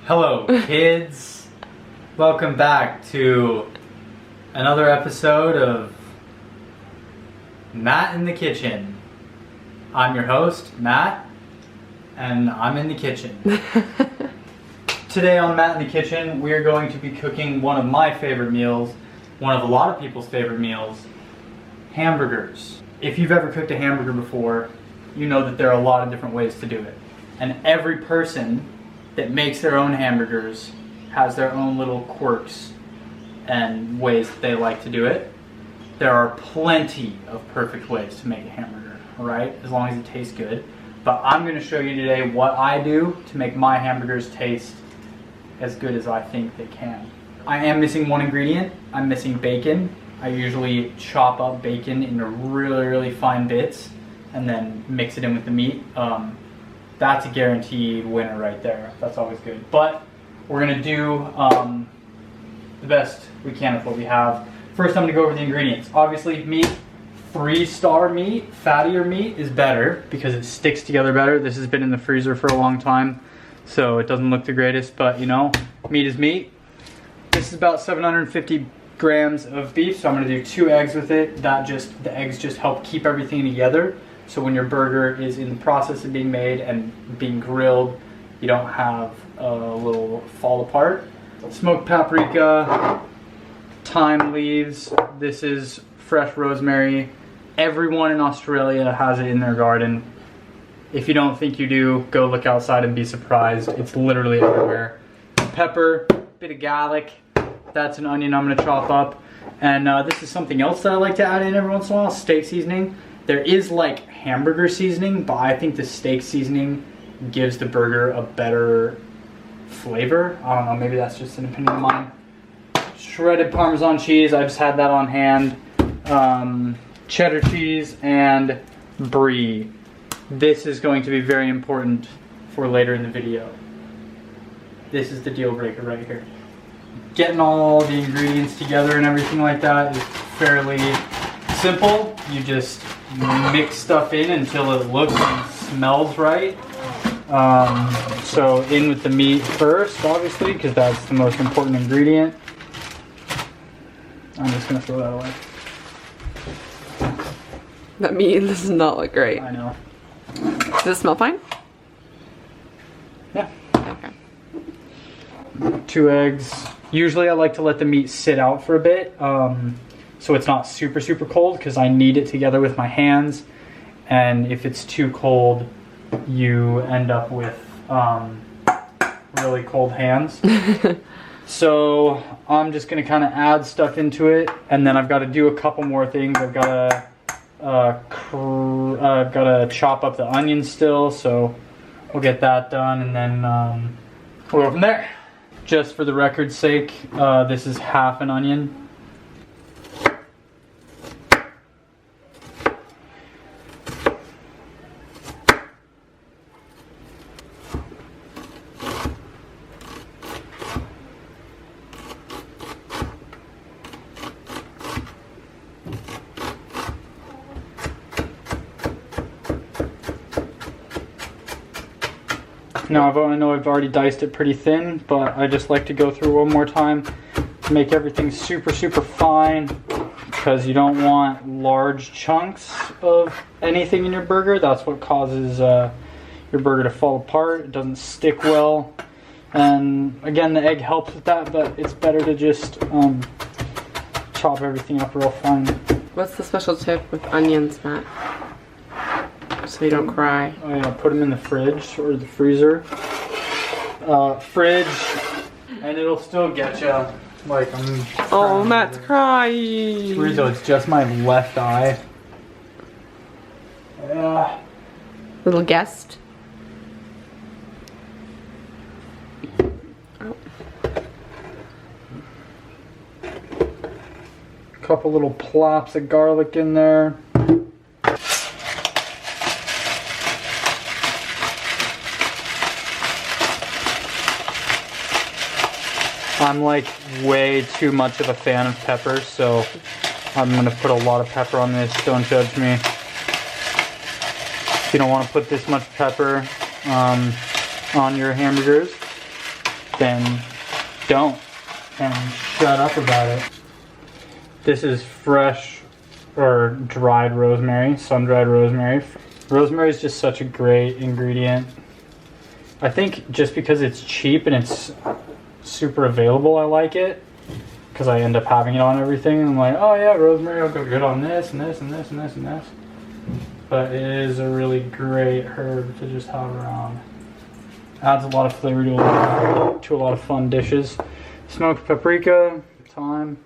Hello, kids. Welcome back to another episode of Matt in the Kitchen. I'm your host, Matt, and I'm in the kitchen. Today on Matt in the Kitchen, we are going to be cooking one of my favorite meals, one of a lot of people's favorite meals, hamburgers. If you've ever cooked a hamburger before, you know that there are a lot of different ways to do it. And every person that makes their own hamburgers has their own little quirks and ways that they like to do it. There are plenty of perfect ways to make a hamburger, alright? As long as it tastes good. But I'm going to show you today what I do to make my hamburgers taste as good as I think they can. I am missing one ingredient. I'm missing bacon. I usually chop up bacon into really fine bits and then mix it in with the meat. That's a guaranteed winner right there. That's always good. But we're gonna do the best we can with what we have. First, I'm gonna go over the ingredients. Obviously, meat, 3-star meat, fattier meat is better because it sticks together better. This has been in the freezer for a long time, so it doesn't look the greatest, but you know, meat is meat. This is about 750 grams of beef, so I'm gonna do 2 eggs with it. The eggs just help keep everything together. So when your burger is in the process of being made and being grilled, you don't have a little fall apart. Smoked paprika, thyme leaves. This is fresh rosemary. Everyone in Australia has it in their garden. If you don't think you do, go look outside and be surprised. It's literally everywhere. Pepper, bit of garlic. That's an onion I'm gonna chop up. And this is something else that I like to add in every once in a while, steak seasoning. There is like hamburger seasoning, but I think the steak seasoning gives the burger a better flavor. I don't know, maybe that's just an opinion of mine. Shredded Parmesan cheese, I just had that on hand. Cheddar cheese and brie. This is going to be very important for later in the video. This is the deal breaker right here. Getting all the ingredients together and everything like that is fairly simple. You just mix stuff in until it looks and smells right. So in with the meat first, obviously, because that's the most important ingredient. I'm just gonna throw that away. That meat does not look great. I know. Does it smell fine? Yeah. Okay. 2 eggs. Usually I like to let the meat sit out for a bit. So it's not super cold because I knead it together with my hands, and if it's too cold you end up with really cold hands. So I'm just gonna kind of add stuff into it, and then I've got to do a couple more things. I've got to chop up the onions still, so we'll get that done, and then we'll go from there. Just for the record's sake, this is half an onion. Now I know I've already diced it pretty thin, but I just like to go through one more time to make everything super fine, because you don't want large chunks of anything in your burger. That's what causes your burger to fall apart. It doesn't stick well, and again, the egg helps with that, but it's better to just chop everything up real fine. What's the special tip with onions, Matt? So you don't cry. Oh yeah, put them in the fridge or the freezer. Fridge, and it'll still get you. Like I'm. Oh, Matt's crying. Weird though, it's just my left eye. Yeah. Little guest. Oh. Couple little plops of garlic in there. I'm like way too much of a fan of pepper, so I'm gonna put a lot of pepper on this. Don't judge me. If you don't want to put this much pepper on your hamburgers, then don't. And shut up about it. This is fresh or dried rosemary, sun-dried rosemary. Rosemary is just such a great ingredient. I think just because it's cheap and it's super available, I like it. Because I end up having it on everything. And I'm like, oh yeah, rosemary will go good on this and this and this and this and this. But it is a really great herb to just have around. Adds a lot of flavor to a lot of fun dishes. Smoked paprika, thyme,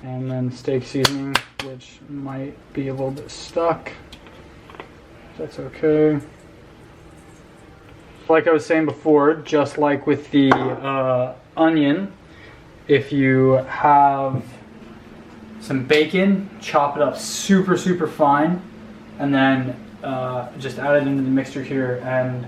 and then steak seasoning, which might be a little bit stuck. That's okay. Like I was saying before, just like with the onion, if you have some bacon, chop it up super, super fine, and then just add it into the mixture here, and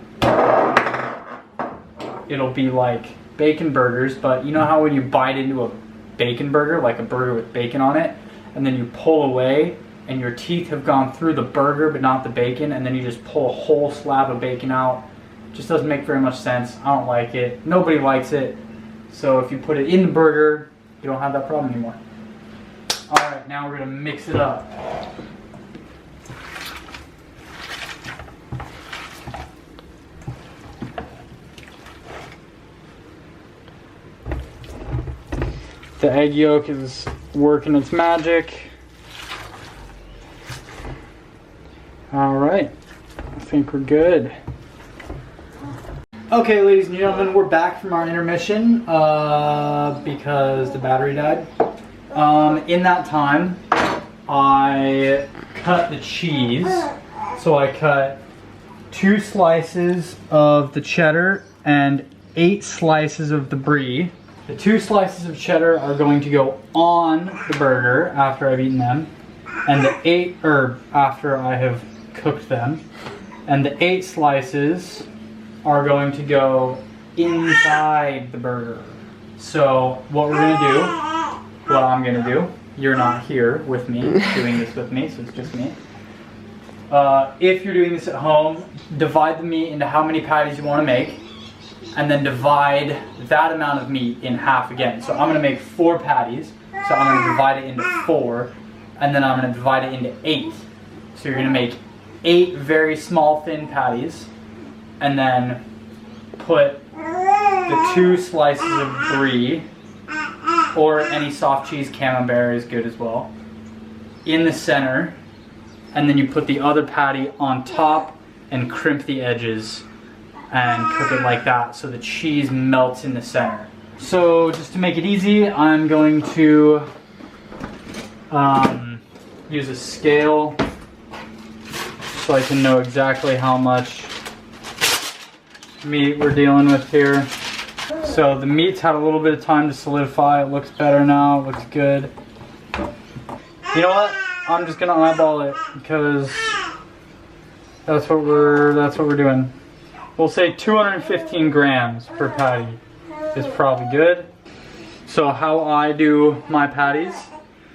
it'll be like bacon burgers. But you know how when you bite into a bacon burger, like a burger with bacon on it, and then you pull away, and your teeth have gone through the burger but not the bacon, and then you just pull a whole slab of bacon out. Just doesn't make very much sense. I don't like it. Nobody likes it. So if you put it in the burger, you don't have that problem anymore. Alright, now we're going to mix it up. The egg yolk is working its magic. Alright, I think we're good. Okay, ladies and gentlemen, we're back from our intermission because the battery died. In that time, I cut the cheese. So I cut 2 slices of the cheddar and 8 slices of the brie. The 2 slices of cheddar are going to go on the burger after I've eaten them, and the 8 after I have cooked them, and the 8 slices are going to go inside the burger. So what we're gonna do, what I'm gonna do, you're not here with me doing this with me, so it's just me. If you're doing this at home, divide the meat into how many patties you want to make, and then divide that amount of meat in half again. So I'm gonna make 4 patties, so I'm gonna divide it into 4, and then I'm gonna divide it into 8. So you're gonna make 8 very small thin patties, and then put the 2 slices of brie, or any soft cheese, camembert is good as well, in the center, and then you put the other patty on top and crimp the edges and cook it like that so the cheese melts in the center. So just to make it easy, I'm going to use a scale so I can know exactly how much meat we're dealing with here. So the meat's had a little bit of time to solidify. It looks better now. It looks good. You know what? I'm just gonna eyeball it because that's what we're doing. We'll say 215 grams per patty is probably good. So how I do my patties: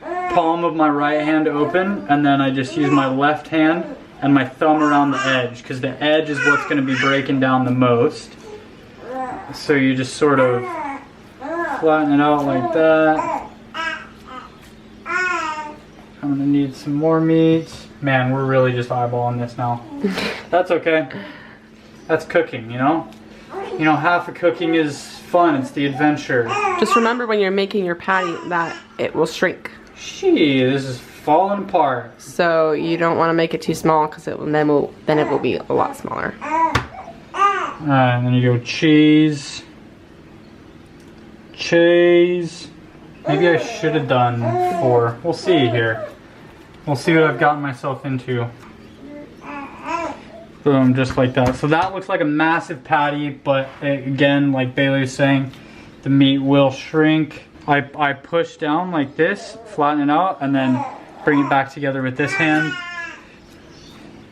palm of my right hand open, and then I just use my left hand and my thumb around the edge, because the edge is what's going to be breaking down the most. So you just sort of flatten it out like that. I'm going to need some more meat. Man, we're really just eyeballing this now. That's okay. That's cooking, you know? You know, half of cooking is fun. It's the adventure. Just remember when you're making your patty that it will shrink. Gee, this is falling apart. So you don't want to make it too small, because then it will be a lot smaller. Alright, and then you go cheese. Cheese. Maybe I should have done 4. We'll see here. We'll see what I've gotten myself into. Boom, just like that. So that looks like a massive patty, but again, like Bailey was saying, the meat will shrink. I push down like this, flatten it out, and then bring it back together with this hand.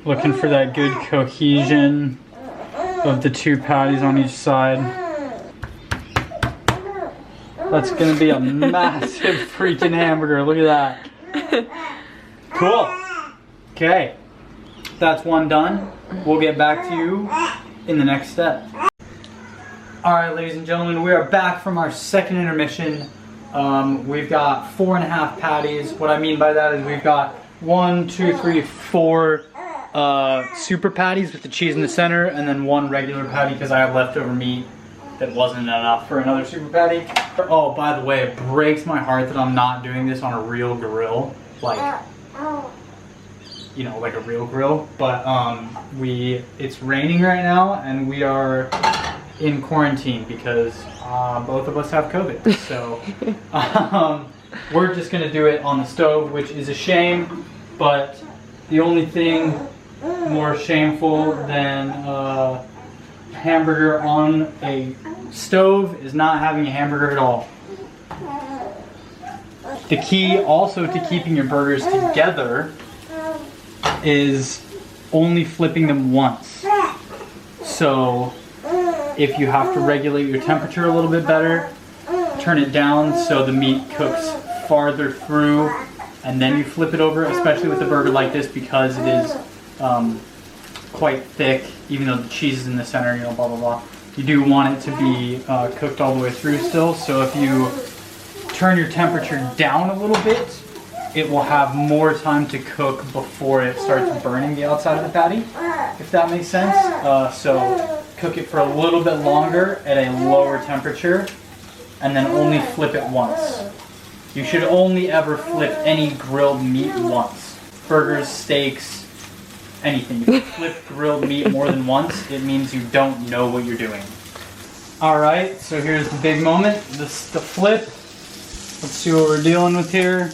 Looking for that good cohesion of the 2 patties on each side. That's gonna be a massive freaking hamburger. Look at that. Cool. Okay, that's one done. We'll get back to you in the next step. Alright, ladies and gentlemen, we are back from our second intermission. We've got 4.5 patties. What I mean by that is we've got 4 super patties with the cheese in the center, and then 1 regular patty because I have leftover meat that wasn't enough for another super patty. Oh, by the way, it breaks my heart that I'm not doing this on a real grill. Like, you know, like a real grill. But it's raining right now, and we are in quarantine because both of us have COVID. So we're just gonna do it on the stove, which is a shame, but the only thing more shameful than hamburger on a stove is not having a hamburger at all. The key also to keeping your burgers together is only flipping them once. So if you have to regulate your temperature a little bit better, turn it down so the meat cooks farther through, and then you flip it over, especially with a burger like this because it is quite thick, even though the cheese is in the center, you know, blah, blah, blah. You do want it to be cooked all the way through still, so if you turn your temperature down a little bit, it will have more time to cook before it starts burning the outside of the patty, if that makes sense. So cook it for a little bit longer at a lower temperature, and then only flip it once. You should only ever flip any grilled meat once. Burgers, steaks, anything. If you flip grilled meat more than once, it means you don't know what you're doing. Alright, so here's the big moment, the flip. Let's see what we're dealing with here.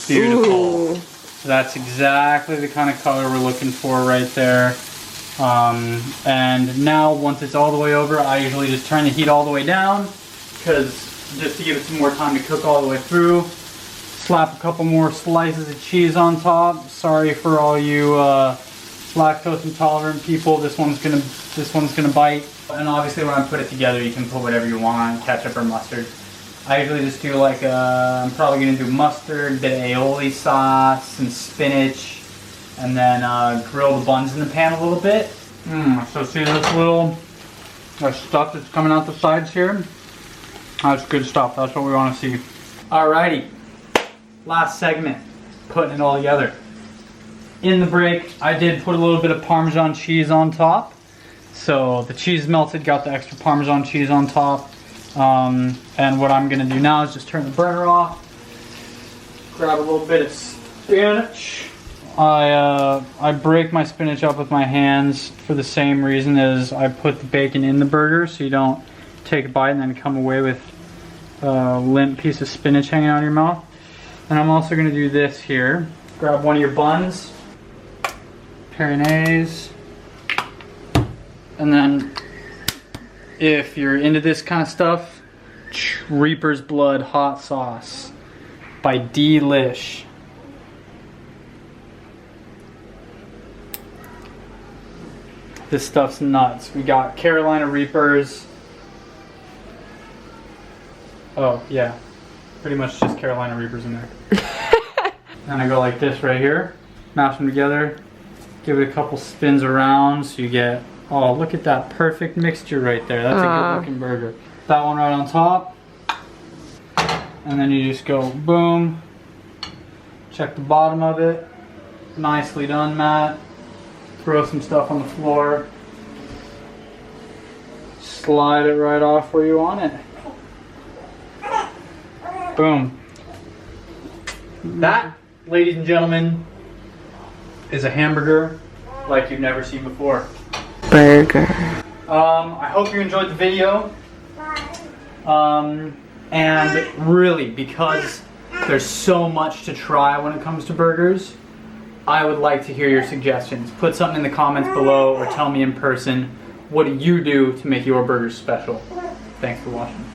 Beautiful. Ooh. That's exactly the kind of color we're looking for right there. And now once it's all the way over, I usually just turn the heat all the way down, because just to give it some more time to cook all the way through. Slap a couple more slices of cheese on top. Sorry for all you lactose intolerant people. This one's gonna bite. And obviously when I put it together, you can put whatever you want, ketchup or mustard. I usually just do like I'm probably gonna do mustard, a bit of aioli sauce, some spinach, and then grill the buns in the pan a little bit. So see this little stuff that's coming out the sides here? That's good stuff. That's what we want to see. Alrighty, last segment, putting it all together. In the break, I did put a little bit of Parmesan cheese on top. So the cheese melted, got the extra Parmesan cheese on top. And what I'm gonna do now is just turn the burner off, grab a little bit of spinach. I break my spinach up with my hands for the same reason as I put the bacon in the burger, so you don't take a bite and then come away with a limp piece of spinach hanging out of your mouth. And I'm also gonna do this here. Grab one of your buns, Pyrenees, and then if you're into this kind of stuff, Reaper's Blood hot sauce by Delish. This stuff's nuts. We got Carolina Reapers. Oh yeah, pretty much just Carolina Reapers in there. And I go like this right here, mash them together, give it a couple spins around so you get, oh look at that perfect mixture right there. That's a good looking burger. That one right on top. And then you just go boom. Check the bottom of it. Nicely done, Matt. Throw some stuff on the floor. Slide it right off where you want it. Boom. That, ladies and gentlemen, is a hamburger like you've never seen before. Burger. I hope you enjoyed the video. And really, because there's so much to try when it comes to burgers, I would like to hear your suggestions. Put something in the comments below or tell me in person, what do you do to make your burgers special? Thanks for watching.